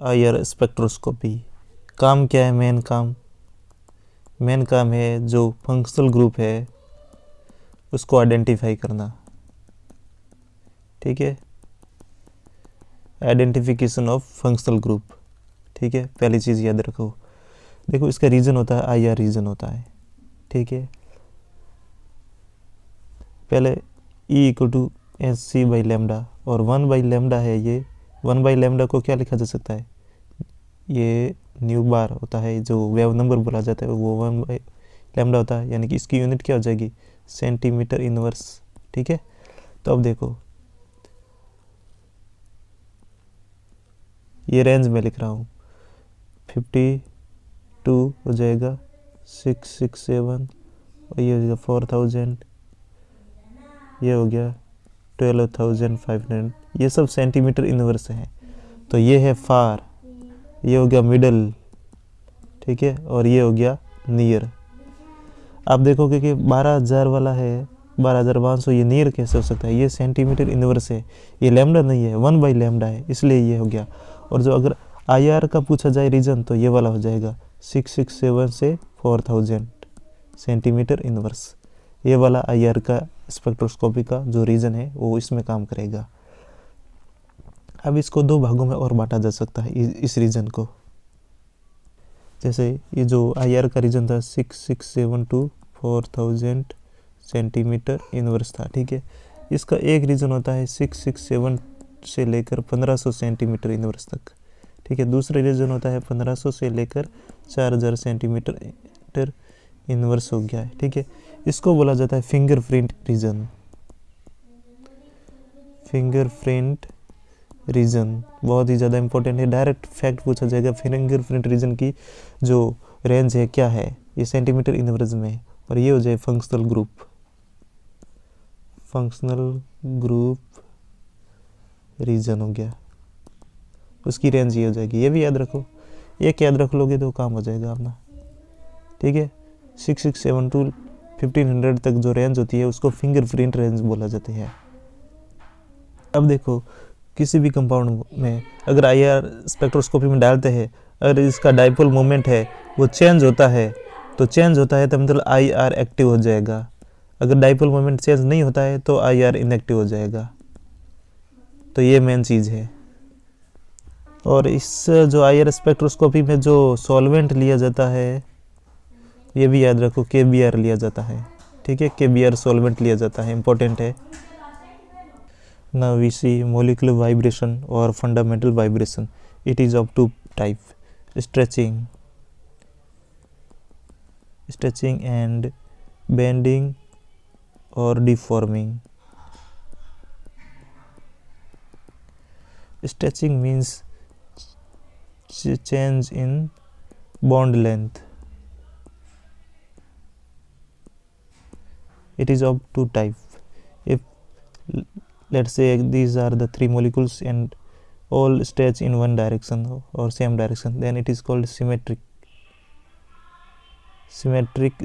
IR spectroscopy. काम क्या है? मेन काम है जो फंक्शनल ग्रुप है उसको आइडेंटिफाई करना। ठीक है, आइडेंटिफिकेशन ऑफ फंक्शनल ग्रुप। ठीक है, पहली चीज़ याद रखो। देखो इसका रीजन होता है आईआर रीजन होता है। ठीक है, पहले E equal to H C by lambda और 1 बाई लेमडा है। ये 1 बाई लेमडा को क्या लिखा जा सकता है? ये न्यू बार होता है, जो वेव नंबर बोला जाता है वो 1 बाई लेमडा होता है, यानी कि इसकी यूनिट क्या हो जाएगी? Centimetre inverse. ठीक है, तो अब देखो ये रेंज में लिख रहा हूँ, 52 हो जाएगा, 667 और ये हो जाएगा 4000, ये हो गया 12,500। ये सब सेंटीमीटर इनवर्स है। तो ये है फार, ये हो गया मिडल, ठीक है, और ये हो गया नियर। आप देखोगे कि 12,000 वाला है 12,500, ये नियर कैसे हो सकता है? ये सेंटीमीटर इनवर्स है, ये लैम्डा नहीं है, 1 बाई लैम्डा है, इसलिए ये हो गया। और जो अगर आईआर का पूछा जाए रीजन तो ये वाला हो जाएगा 667 से 4000 सेंटीमीटर इनवर्स। ये वाला आईआर का स्पेक्ट्रोस्कोपी का जो रीजन है वो इसमें काम करेगा। अब इसको दो भागों में और बांटा जा सकता है इस रीजन को। जैसे ये जो आईआर का रीजन था 667 टू 4000 सेंटीमीटर इनवर्स था। ठीक है, इसका एक रीजन होता है 667 से लेकर 1500 सेंटीमीटर इनवर्स तक। ठीक है, दूसरा रीजन होता है 1500 से लेकर 4000 सेंटीमीटर इनवर्स हो गया है। ठीक है, इसको बोला जाता है फिंगरप्रिंट रीजन। फिंगरप्रिंट रीजन बहुत ही ज़्यादा इंपॉर्टेंट है। डायरेक्ट फैक्ट पूछा जाएगा फिंगरप्रिंट रीजन की जो रेंज है क्या है, ये सेंटीमीटर इनवर्स में। और ये हो जाए functional group. Functional group region हो गया, उसकी रेंज ये हो जाएगी। ये भी याद रखो, एक याद रख लोगे तो काम हो जाएगा अपना। ठीक है, 667 टू 1500 तक जो रेंज होती है उसको फिंगरप्रिंट रेंज बोला जाता है। अब देखो किसी भी कंपाउंड में अगर आईआर स्पेक्ट्रोस्कोपी में डालते हैं, अगर इसका डाइपोल मोमेंट है वो चेंज होता है तो मतलब आईआर एक्टिव हो जाएगा। अगर डाइपोल मोमेंट चेंज नहीं होता है तो आईआर इनएक्टिव हो जाएगा। तो ये मेन चीज़ है। और इस जो आईआर स्पेक्ट्रोस्कोपी में जो सॉल्वेंट लिया जाता है ये भी याद रखो, केबीआर लिया जाता है। ठीक है, केबीआर सॉल्वेंट लिया जाता है, इंपॉर्टेंट है। Now we see molecular vibration or fundamental vibration. It is of two type: stretching and bending or deforming. Stretching means change in bond length. It is of two type. If let's say these are the three molecules and all stretch in one direction or same direction, then it is called symmetric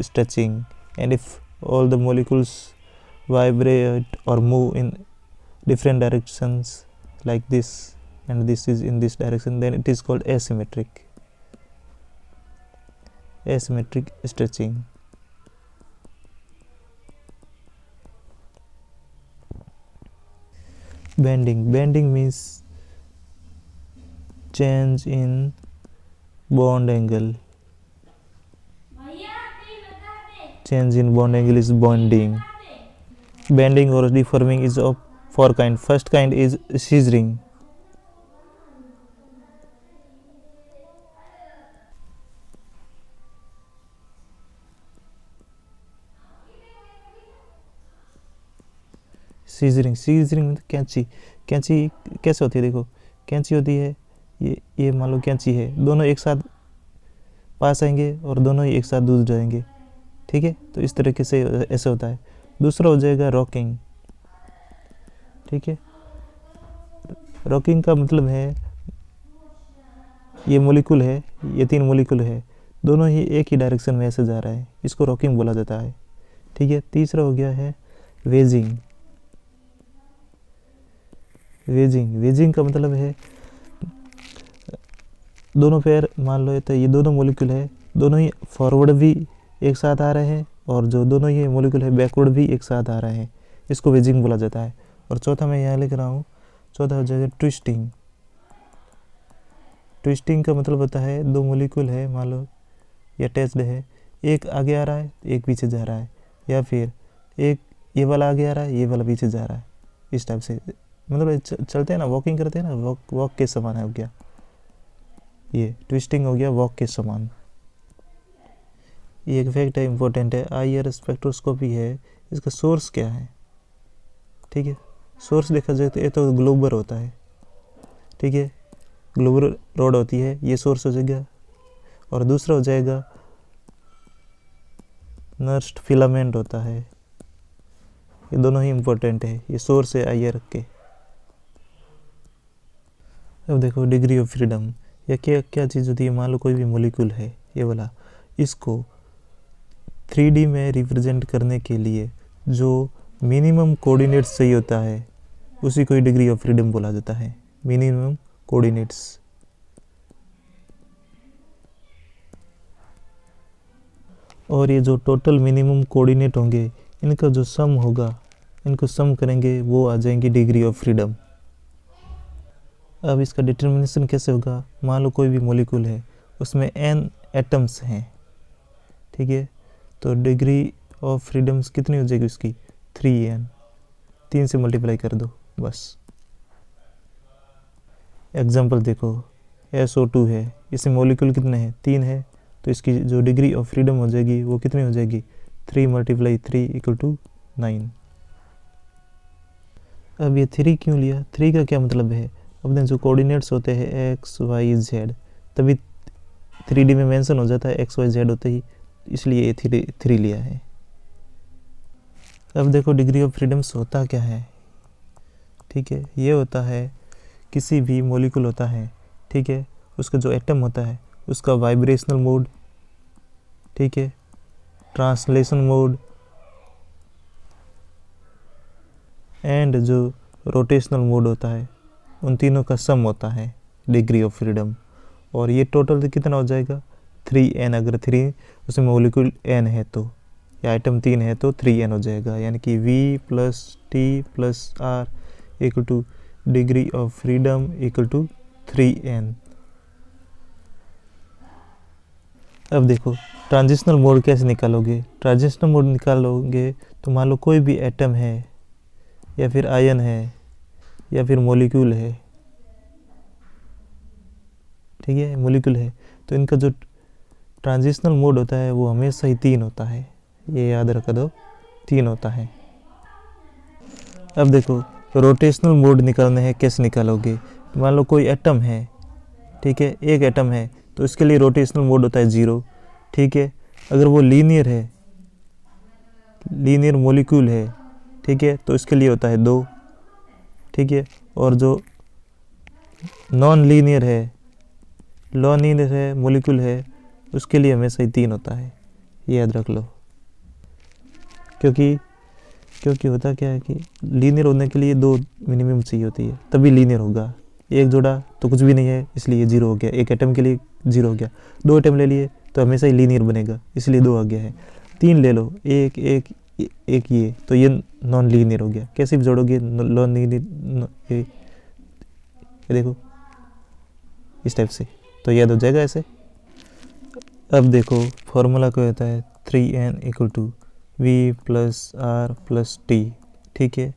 stretching. And if all the molecules vibrate or move in different directions like this and this is in this direction, then it is called asymmetric stretching. Bending means change in bond angle. Change in bond angle is bonding. Bending or deforming is of four kind. First kind is scissoring. Scissoring कैंची कैसे होती है? देखो कैंची होती है, ये मान लो कैंची है, दोनों एक साथ पास आएंगे और दोनों ही एक साथ दूर जाएंगे। ठीक है, तो इस तरीके से ऐसे होता है। दूसरा हो जाएगा रॉकिंग। ठीक है, रॉकिंग का मतलब है ये मॉलिक्यूल है, ये 3 मॉलिक्यूल है, दोनों ही एक ही डायरेक्शन में ऐसे जा रहा है, इसको रॉकिंग बोला जाता है। ठीक है, तीसरा हो गया है वेजिंग। वेजिंग का मतलब है दोनों पेयर मान लो तो ये दोनों मॉलिक्यूल है, दोनों ही फॉरवर्ड भी एक साथ आ रहे हैं और जो दोनों ही मॉलिक्यूल है बैकवर्ड भी एक साथ आ रहे हैं, इसको वेजिंग बोला जाता है। और चौथा मैं यहाँ लिख रहा हूँ, चौथा हो जाएगा ट्विस्टिंग। ट्विस्टिंग का मतलब होता है दो मॉलिक्यूल है मान लो या अटैच्ड है, एक आगे आ रहा है एक पीछे जा रहा है, या फिर एक ये वाला आगे आ रहा है ये वाला पीछे जा रहा है, इस टाइप से मतलब चलते हैं ना, वॉकिंग करते हैं ना, वॉक के समान हो गया, ये ट्विस्टिंग हो गया वॉक के समान। ये एक फैक्ट है, इंपॉर्टेंट है। आईआर स्पेक्ट्रोस्कोपी है, इसका सोर्स क्या है? ठीक है, सोर्स देखा जाए तो ये तो ग्लोबल होता है, ठीक है, ग्लोबल रॉड होती है, ये सोर्स हो जाएगा। और दूसरा हो जाएगा नर्स्ट फिलामेंट होता है, ये दोनों ही इम्पोर्टेंट है, ये सोर्स है आईआर के। अब देखो डिग्री ऑफ फ्रीडम, या क्या क्या चीज़ होती है, मान लो कोई भी मॉलिक्यूल है ये वाला, इसको 3D में रिप्रेजेंट करने के लिए जो मिनिमम कोऑर्डिनेट्स चाहिए होता है उसी को डिग्री ऑफ फ्रीडम बोला जाता है, मिनिमम कोऑर्डिनेट्स। और ये जो टोटल मिनिमम कोऑर्डिनेट होंगे इनका जो सम होगा, इनको सम करेंगे वो आ जाएंगे डिग्री ऑफ फ्रीडम। अब इसका डिटर्मिनेशन कैसे होगा, मान लो कोई भी मॉलिक्यूल है उसमें n एटम्स हैं, ठीक है, तो डिग्री ऑफ फ्रीडम्स कितनी हो जाएगी उसकी 3n, 3 से मल्टीप्लाई कर दो बस। एग्जांपल देखो SO2 है, इसमें मॉलिक्यूल कितने हैं 3 है, तो इसकी जो डिग्री ऑफ फ्रीडम हो जाएगी वो कितनी हो जाएगी 3 × 3 = 9। अब ये 3 क्यों लिया, 3 का क्या मतलब है, अपने जो कोऑर्डिनेट्स होते हैं x y z तभी 3D में मेंशन हो जाता है x y z होते ही, इसलिए ये 3 लिया है। अब देखो डिग्री ऑफ फ्रीडम्स होता क्या है, ठीक है, ये होता है किसी भी मॉलिक्यूल होता है, ठीक है, उसका जो एटम होता है उसका वाइब्रेशनल मोड, ठीक है, ट्रांसलेशन मोड एंड जो रोटेशनल मोड होता है, उन तीनों का सम होता है डिग्री ऑफ फ्रीडम। और ये टोटल कितना हो जाएगा 3n, अगर 3 उसमें मॉलिक्यूल n है तो, या आइटम 3 है तो 3n हो जाएगा, यानी कि v + t + r = degree of freedom = 3n। अब देखो ट्रांजिशनल मोड कैसे निकालोगे, ट्रांजिशनल मोड निकालोगे तो मान लो कोई भी एटम है या फिर आयन है या फिर मॉलिक्यूल है, ठीक है, मॉलिक्यूल है, तो इनका जो ट्रांजिशनल मोड होता है वो हमेशा ही 3 होता है, ये याद रख दो 3 होता है। अब देखो रोटेशनल मोड निकालने हैं, कैसे निकालोगे, मान लो कोई एटम है, ठीक है, एक एटम है तो इसके लिए रोटेशनल मोड होता है 0, ठीक है, अगर वो लीनियर है, लीनियर मॉलिक्यूल है, ठीक है, तो इसके लिए होता है 2, ठीक है, और जो नॉन लीनियर है मॉलिक्यूल है उसके लिए हमेशा ही 3 होता है, ये याद रख लो। क्योंकि होता क्या है कि लीनियर होने के लिए 2 मिनिमम चाहिए होती है तभी लीनियर होगा, एक जोड़ा तो कुछ भी नहीं है इसलिए 0 हो गया, एक एटम के लिए 0 हो गया, 2 एटम ले लिए तो हमेशा ही लीनियर बनेगा इसलिए 2 आ गया है, 3 ले लो, एक ये तो ये नॉन लीनियर हो गया, कैसे भी जोड़ोगे नॉन लीनियर, ये देखो इस टाइप से, तो याद हो जाएगा ऐसे। अब देखो फॉर्मूला क्या होता है 3n = v + r + t, ठीक है,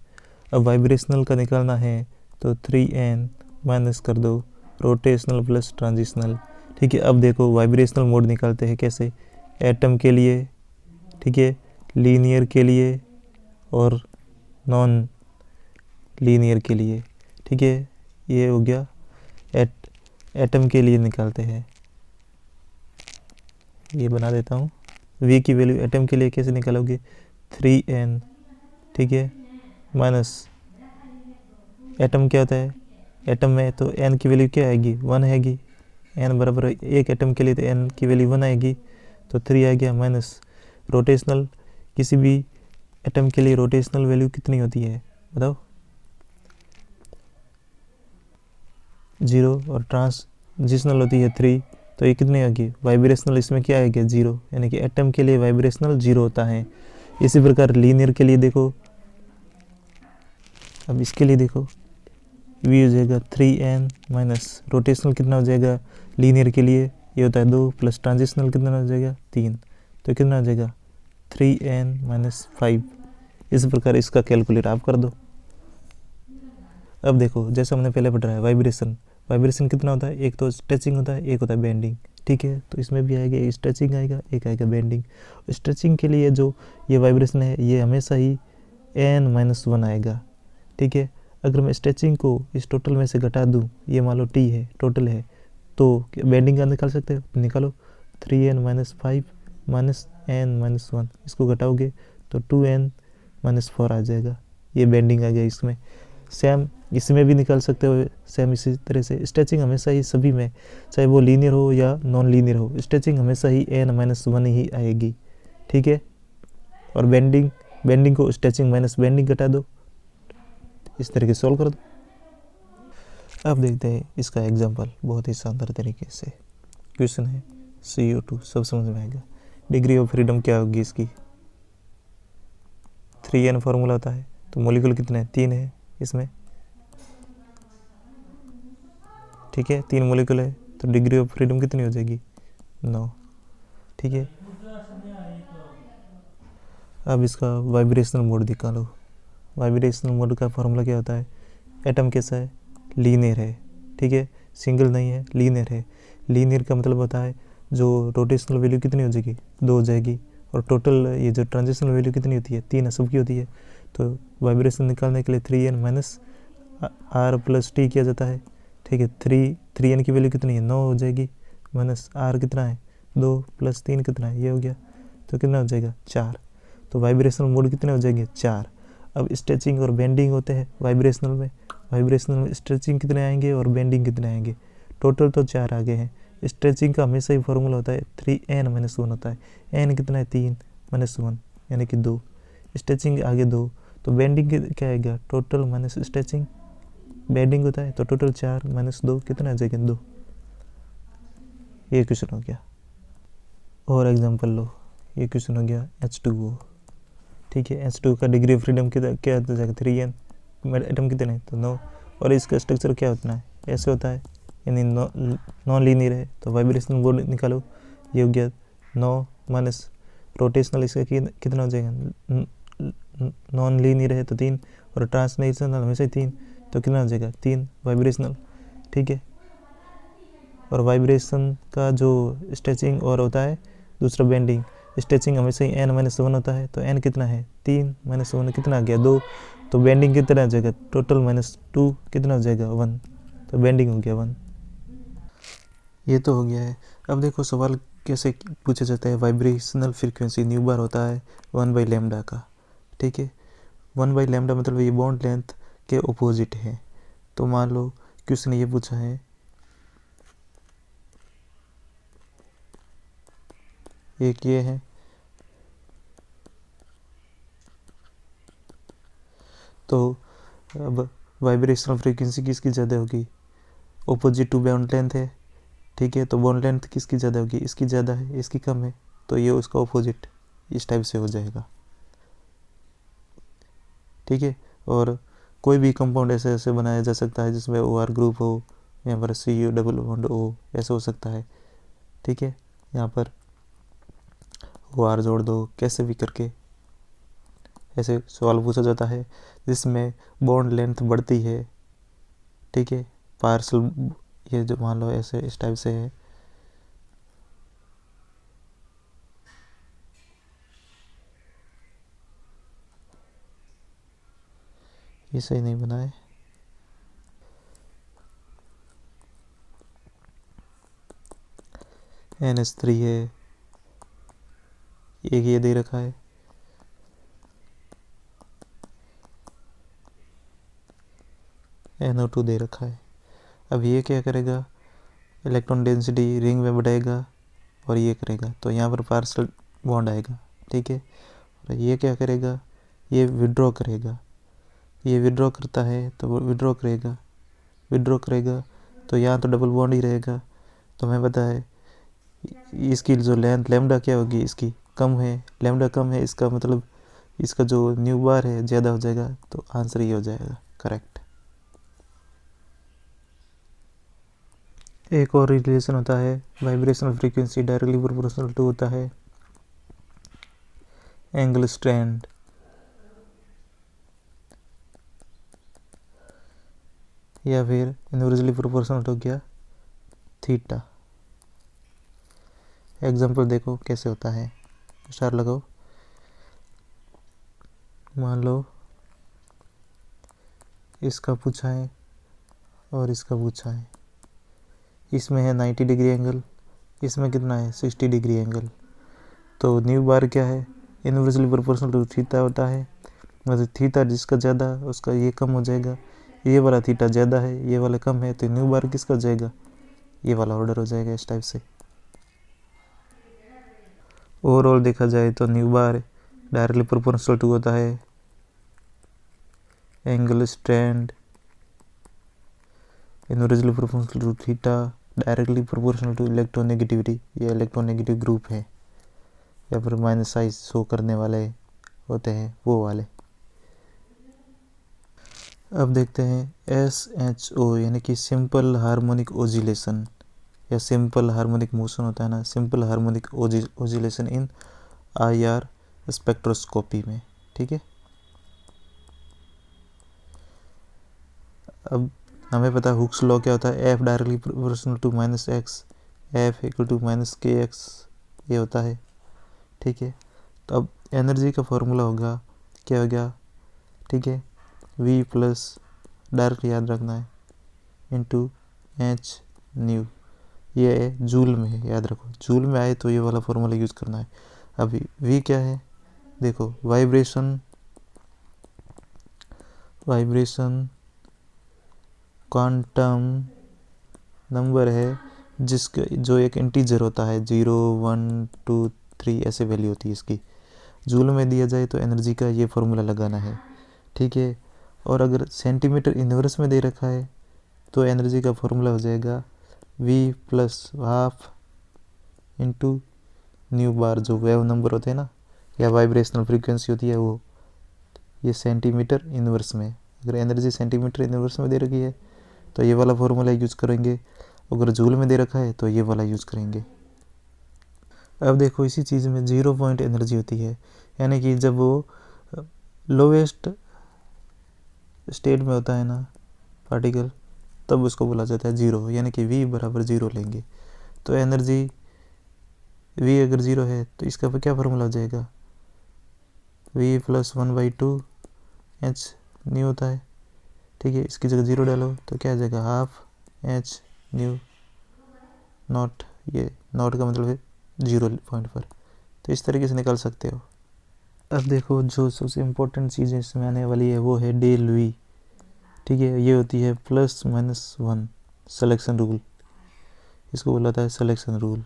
अब वाइब्रेशनल का निकालना है तो 3n माइनस कर दो रोटेशनल प्लस ट्रांजिशनल, ठीक है। अब देखो वाइब्रेशनल मोड निकालते हैं कैसे, एटम के लिए, ठीक है, लीनियर के लिए और नॉन लीनियर के लिए, ठीक है, ये हो गया एटम के लिए निकालते हैं, ये बना देता हूँ। v की वैल्यू एटम के लिए कैसे निकालोगे 3n, ठीक है, माइनस एटम क्या होता है, एटम में तो n की वैल्यू क्या आएगी 1 आएगी, n बराबर एक एटम के लिए तो n की वैल्यू 1 आएगी तो 3 आ गया, माइनस रोटेशनल, किसी भी एटम के लिए रोटेशनल वैल्यू कितनी होती है बताओ 0, और ट्रांजिशनल होती है 3, तो ये कितनी होगी वाइब्रेशनल, इसमें क्या आएगा 0, यानी कि एटम के लिए वाइब्रेशनल 0 होता है। इसी प्रकार लीनियर के लिए देखो, अब इसके लिए देखो v हो जाएगा 3n माइनस रोटेशनल कितना हो जाएगा लीनियर के लिए, ये होता है 2 प्लस ट्रांजिशनल कितना हो जाएगा 3, तो कितना हो जाएगा 3n माइनस 5। इस प्रकार इसका कैलकुलेट आप कर दो। अब देखो जैसे हमने पहले पढ़ा है वाइब्रेशन, वाइब्रेशन कितना होता है, एक तो स्ट्रेचिंग होता है, एक होता है बेंडिंग, ठीक है। तो इसमें भी आएगा एक स्ट्रेचिंग आएगा, एक आएगा बेंडिंग। स्ट्रेचिंग के लिए जो ये वाइब्रेशन है ये हमेशा ही n-1 आएगा, ठीक है। अगर मैं स्ट्रेचिंग को इस टोटल में से घटा दूँ, ये मान लो t है टोटल है, तो बेंडिंग का निकाल सकते हो, निकालो 3n-5 माइनस n-1, इसको घटाओगे तो 2n-4 आ जाएगा, ये बेंडिंग आ गया। इसमें सेम इसमें भी निकाल सकते हो, सेम इसी तरह से स्ट्रेचिंग हमेशा ही सभी में, चाहे वो लीनियर हो या नॉन लीनियर हो, स्ट्रेचिंग हमेशा ही n-1 ही आएगी, ठीक है। और बेंडिंग को स्ट्रेचिंग माइनस बेंडिंग घटा दो, इस तरीके से सॉल्व कर दो। अब देखते हैं इसका एग्जांपल बहुत ही शानदार तरीके से। क्वेश्चन है CO2, सब समझ में आएगा। डिग्री ऑफ फ्रीडम क्या होगी इसकी, 3n फार्मूला होता है, तो मॉलिक्यूल कितने हैं 3 है इसमें, ठीक है। 3 मॉलिक्यूल है तो डिग्री ऑफ फ्रीडम कितनी हो जाएगी 9, ठीक है। अब इसका वाइब्रेशनल मोड निकालो। वाइब्रेशनल मोड का फार्मूला क्या होता है, एटम कैसा है लीनियर है, ठीक है, सिंगल नहीं है लीनियर है। लीनियर का मतलब होता है जो रोटेशनल वैल्यू कितनी हो जाएगी 2 हो जाएगी, और टोटल ये जो ट्रांजिशनल वैल्यू कितनी होती है 3 सबकी होती है। तो वाइब्रेशन निकालने के लिए 3n minus r plus t किया जाता है, ठीक है। 3n की वैल्यू कितनी है 9 हो जाएगी, माइनस r कितना है 2 प्लस 3 कितना है ये हो गया, तो कितना हो जाएगा 4। तो वाइब्रेशनल मोड कितने हो जाएंगे 4। अब स्ट्रेचिंग और बेंडिंग होते हैं वाइब्रेशनल में, स्ट्रेचिंग कितने आएंगे और बेंडिंग कितने आएंगे, टोटल तो 4 आगे हैं। स्ट्रेचिंग का हमेशा ही फॉर्मूला होता है 3n-1 होता है, n कितना है 3-1 यानी कि 2, स्ट्रेचिंग आगे 2, तो बेंडिंग क्या आएगा टोटल माइनस स्ट्रेचिंग, बेंडिंग होता है तो टोटल 4 माइनस 2 कितना आ जाएगा 2। ये क्वेश्चन हो गया। और एग्जांपल लो, ये क्वेश्चन हो गया H2O, ठीक है। H2 का डिग्री ऑफ फ्रीडम क्या हो जाएगा 3n, एटम कितने तो 9, और इसका स्ट्रक्चर क्या होता है ऐसे होता है, यानी नॉन लीनियर है। तो वाइब्रेशनल मोड निकालो, ये हो गया 9 माइनस रोटेशनल इसका कितना हो जाएगा, नॉन लीनियर है तो 3, और ट्रांसलेशनल हमेशा 3, तो कितना हो जाएगा 3 वाइब्रेशनल, ठीक है। और वाइब्रेशन का जो स्ट्रेचिंग और होता है दूसरा बेंडिंग, स्ट्रेचिंग हमेशा ही n-1 होता है, तो n कितना है 3-1 कितना आ गया 2, तो बेंडिंग कितना आ जाएगा टोटल -2 कितना हो जाएगा 1, तो बेंडिंग हो गया 1। ये तो हो गया है। अब देखो सवाल कैसे पूछा जाता है, वाइब्रेशनल फ्रीक्वेंसी न्यू बार होता है 1/λ का, ठीक है। 1/λ मतलब ये बॉन्ड लेंथ के अपोजिट है। तो मान लो क्वेश्चन ये पूछा है, एक ये है, तो अब वाइब्रेशनल फ्रीक्वेंसी किसकी ज़्यादा होगी, अपोजिट टू बॉन्ड लेंथ है, ठीक है। तो बॉन्ड लेंथ किसकी ज़्यादा होगी, इसकी ज़्यादा है इसकी कम है, तो ये उसका अपोजिट इस टाइप से हो जाएगा, ठीक है। और कोई भी कंपाउंड ऐसे ऐसे बनाया जा सकता है जिसमें OR ग्रुप हो, यहाँ पर CU डबल बॉन्ड O ऐसे हो सकता है, ठीक है। यहाँ पर OR जोड़ दो, कैसे भी करके ऐसे सवाल पूछा जाता है जिसमें बॉन्ड लेंथ बढ़ती है, ठीक है। पार्सल ये जो मान लो ऐसे इस टाइप से है, ये सही नहीं बना है। NH3 है, एक ये दे रखा है, NO2 दे रखा है। अब ये क्या करेगा, इलेक्ट्रॉन डेंसिटी रिंग में बढ़ाएगा और ये करेगा, तो यहाँ पर पार्सल बॉन्ड आएगा, ठीक है। और ये क्या करेगा, ये विड्रॉ करेगा, ये विड्रॉ करता है तो वो विड्रॉ करेगा तो यहाँ तो डबल बॉन्ड ही रहेगा। तो हमें पता है इसकी जो लेंथ लैम्डा क्या होगी, इसकी कम है, लैम्डा कम है, इसका मतलब इसका जो न्यू बार है ज़्यादा हो जाएगा। तो आंसर ये हो जाएगा करेक्ट। एक और रिलेशन होता है vibrational frequency directly proportional to होता है एंगल स्ट्रैंड। या फिर इनवर्सली प्रोपोर्शनल हो गया थीटा। एग्जांपल देखो कैसे होता है, स्टार लगाओ। मान लो इसका पूछा है और इसका पूछा है, इसमें है 90 डिग्री एंगल, इसमें कितना है 60 डिग्री एंगल। तो न्यू बार क्या है, इनवर्सली प्रोपोर्शनल टू थीटा होता है। मतलब थीटा जिसका ज़्यादा उसका ये कम हो जाएगा, ये वाला थीटा ज़्यादा है ये वाला कम है, तो न्यू बार किसका जाएगा, ये वाला ऑर्डर हो जाएगा इस टाइप से। ओवरऑल देखा जाए तो nu bar directly proportional to होता है angle strain, inversely proportional to theta, directly proportional to electronegativity, ये इलेक्ट्रोनेगेटिव ग्रुप है, या फिर माइनस साइज शो करने वाले होते हैं वो वाले। अब देखते हैं SHO यानी कि सिंपल हार्मोनिक ओजिलेशन या सिंपल हार्मोनिक मोशन होता है ना, सिंपल हार्मोनिक ओजिलेशन इन IR स्पेक्ट्रोस्कोपी में। ठीक है, अब हमें पता है हुक्स लॉ क्या होता है, F directly proportional to minus X, F equal to minus KX ये होता है। ठीक है, तो अब एनर्जी का फॉर्मूला होगा क्या हो गया, ठीक है, V प्लस डायरेक्ट याद रखना है इंटू H न्यू, ये जूल में है, याद रखो जूल में आए तो ये वाला फॉर्मूला यूज़ करना है। अभी V क्या है, देखो वाइब्रेशन क्वांटम नंबर है जिसका जो एक इंटीजर होता है, 0 1 2 3 ऐसे वैल्यू होती है इसकी। जूल में दिया जाए तो एनर्जी का ये फॉर्मूला लगाना है। ठीक है, और अगर सेंटीमीटर इनवर्स में दे रखा है तो एनर्जी का फॉर्मूला हो जाएगा V plus half into nu bar, जो वेव नंबर होते हैं ना या वाइब्रेशनल फ्रीक्वेंसी होती है वो, ये सेंटीमीटर इनवर्स में। अगर एनर्जी सेंटीमीटर इनवर्स में दे रखी है तो ये वाला फॉर्मूला यूज़ करेंगे, अगर जूल में दे रखा है तो ये वाला यूज़ करेंगे। अब देखो इसी चीज़ में 0 पॉइंट एनर्जी होती है, यानी कि जब वो लोवेस्ट स्टेट में होता है ना पार्टिकल, तब उसको बोला जाता है 0, यानी कि V बराबर 0 लेंगे। तो एनर्जी V अगर 0 है तो इसका क्या फॉर्मूला हो जाएगा, V प्लस 1/2 H न्यू होता है। ठीक है, इसकी जगह 0 डालो तो क्या आ जाएगा, हाफ H न्यू नॉट, ये नॉट का मतलब है 0 पॉइंट पर। तो इस तरीके से निकाल सकते हो। अब देखो जो सबसे इम्पोर्टेंट चीज़ इसमें आने वाली है वो है डेल V। ठीक है, ये होती है +-1 सिलेक्शन रूल, इसको बोला था सिलेक्शन रूल।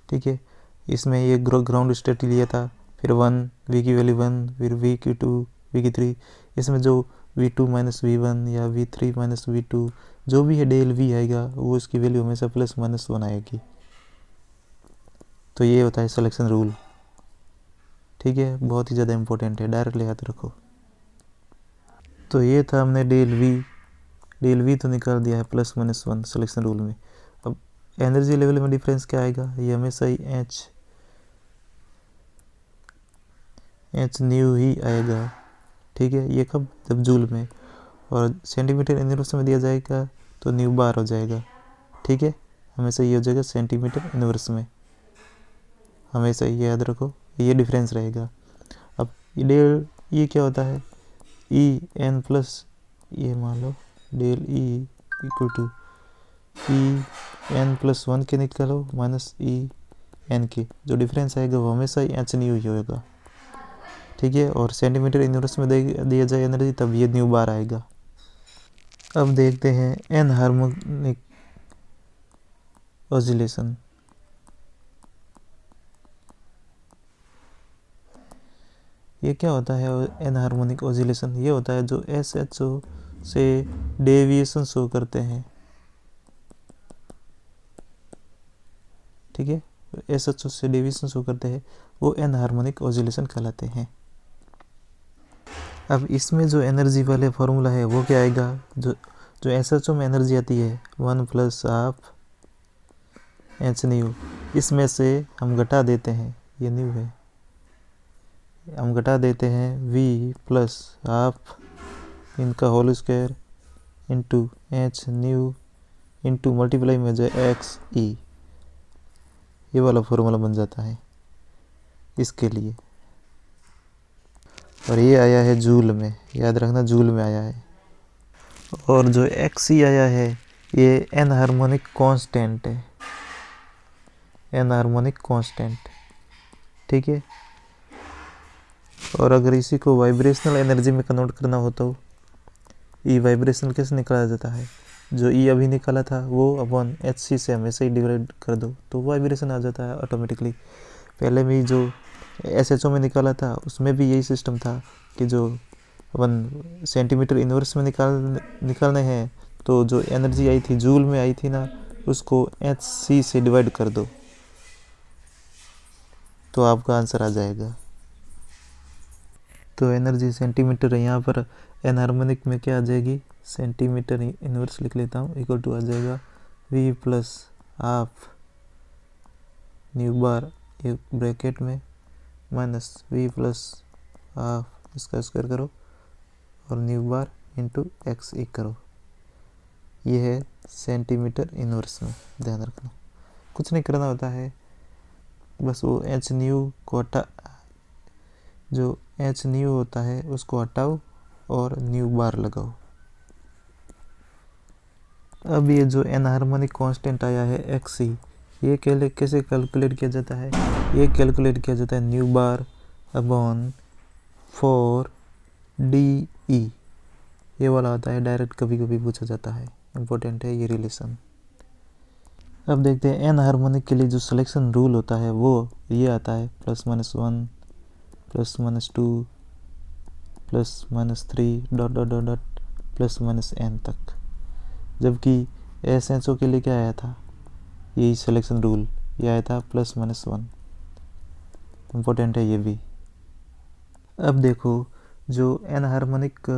ठीक है, इसमें ये ग्राउंड स्टेट लिया था, फिर 1 V की वैल्यू 1, फिर V की 2, V की 3, इसमें जो V2 माइनस V1 या V3 माइनस V2 जो भी है डेल V आएगा वो इसकी वैल्यू हमेशा +-1 आएगी। तो ये होता है सिलेक्शन रूल। ठीक है, बहुत ही ज़्यादा इम्पोर्टेंट है, डायरेक्टली याद रखो। तो ये था हमने डेल V तो निकाल दिया है +-1 सिलेक्शन रूल में। अब एनर्जी लेवल में डिफरेंस क्या आएगा, ये हमेशा ही H न्यू ही आएगा। ठीक है, ये कब, जब जूल में, और सेंटीमीटर इनवर्स में दिया जाएगा तो न्यू बार हो जाएगा। ठीक है, हमेशा ये हो जाएगा सेंटीमीटर इनवर्स में, हमेशा ये याद रखो, ये डिफरेंस रहेगा। अब डेल ये क्या होता है, EN प्लस, ये मान लो del E equal to EN+1 के निकालो माइनस EN के, जो डिफरेंस आएगा वो हमेशा ही H न्यू ही होगा। ठीक है, और सेंटीमीटर इनवर्स में दिया जाए एनर्जी तब ये न्यू बार आएगा। अब देखते हैं एन हार्मोनिक ऑसिलेशन। ये क्या होता है एन हार्मोनिक ऑसिलेशन, ये होता है जो SHO से डेविएशन शो करते हैं, ठीक है, SHO से डेविएशन शो करते हैं, वो एनहार्मोनिक ऑसिलेशन कहलाते हैं। अब इसमें जो एनर्जी वाले फॉर्मूला है वो क्या आएगा, जो SHO में एनर्जी आती है 1 + ½ h न्यू, इसमें से हम घटा देते हैं, ये न्यू है, हम घटा देते हैं V + ½ इनका whole square into h nu into multiply में जो XE, ये वाला फॉर्मूला बन जाता है इसके लिए। और ये आया है जूल में, याद रखना जूल में आया है। और जो XE आया है ये एनहार्मोनिक कांस्टेंट है, एनहार्मोनिक कांस्टेंट, ठीक है। और अगर इसी को वाइब्रेशनल एनर्जी में कन्वर्ट करना हो तो ई वाइब्रेशनल कैसे निकाला जाता है, जो ई अभी निकाला था वो अपॉन HC से हमेशा ही डिवाइड कर दो तो वाइब्रेशन आ जाता है ऑटोमेटिकली। पहले भी जो SHO में निकाला था उसमें भी यही सिस्टम था कि जो अपन सेंटीमीटर इनवर्स में निकालने हैं तो जो एनर्जी आई थी जूल में आई थी ना, उसको HC से डिवाइड कर दो तो आपका आंसर आ जाएगा। तो एनर्जी सेंटीमीटर है, यहाँ पर एनहार्मोनिक में क्या आ जाएगी, सेंटीमीटर इनवर्स लिख लेता हूँ, इक्वल टू आ जाएगा V + ½ न्यू बार एक ब्रैकेट में माइनस V + ½ इसका स्क्वायर करो और न्यू बार इंटू XE करो, ये है सेंटीमीटर इनवर्स में। ध्यान रखना कुछ नहीं करना होता है, बस वो h न्यू को जो h न्यू होता है उसको हटाओ और न्यू बार लगाओ। अब ये जो एनहार्मोनिक कांस्टेंट आया है XE, ये कैसे कैलकुलेट किया जाता है, ये कैलकुलेट किया जाता है न्यू बार अपॉन 4DE, ये वाला आता है, डायरेक्ट कभी कभी पूछा जाता है, इम्पोर्टेंट है ये रिलेशन। अब देखते हैं एनहार्मोनिक के लिए जो सिलेक्शन रूल होता है वो ये आता है +-1 +-2 +-3 dot dot dot dot +-n तक, जबकि SHO के लिए क्या आया था, यही सिलेक्शन रूल, ये आया था +-1, इम्पोर्टेंट है ये भी। अब देखो जो एनहार्मोनिक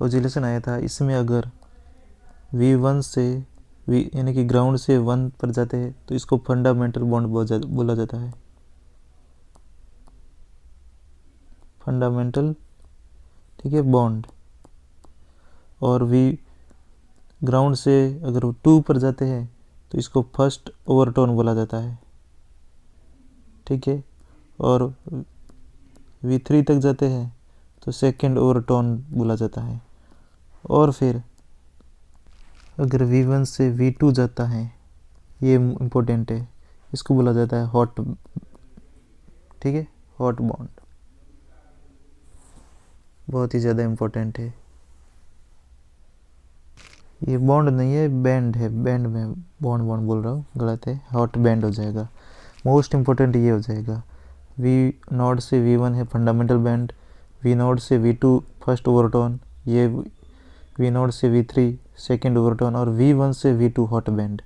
ऑसिलेशन आया था इसमें अगर V1 से यानी कि ग्राउंड से 1 पर जाते हैं तो इसको फंडामेंटल बॉन्ड बोला जाता है, फंडामेंटल, ठीक है, बॉन्ड। और ग्राउंड से अगर 2 पर जाते हैं तो इसको फर्स्ट ओवरटोन बोला जाता है, ठीक है। और V3 तक जाते हैं तो सेकंड ओवरटोन बोला जाता है। और फिर अगर V1 से V2 जाता है, ये इम्पोर्टेंट है, इसको बोला जाता है हॉट, ठीक है, हॉट बॉन्ड, बहुत ही ज़्यादा इम्पोर्टेंट है। ये बॉन्ड नहीं है, बैंड है, बैंड में बॉन्ड बोल रहा हूँ, गलत है, हॉट बैंड हो जाएगा। मोस्ट इम्पोर्टेंट ये हो जाएगा, V0 से V1 है फंडामेंटल बैंड, V0 से V2 फर्स्ट ओवरटोन, ये V0 से V3 सेकेंड ओवरटोन, और V1 से V2 हॉट बैंड,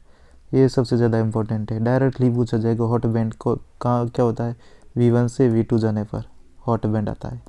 ये सबसे ज़्यादा इम्पोर्टेंट है। डायरेक्टली पूछा जाएगा हॉट बैंड को कहाँ क्या होता है, V1 से V2 जाने पर हॉट बैंड आता है।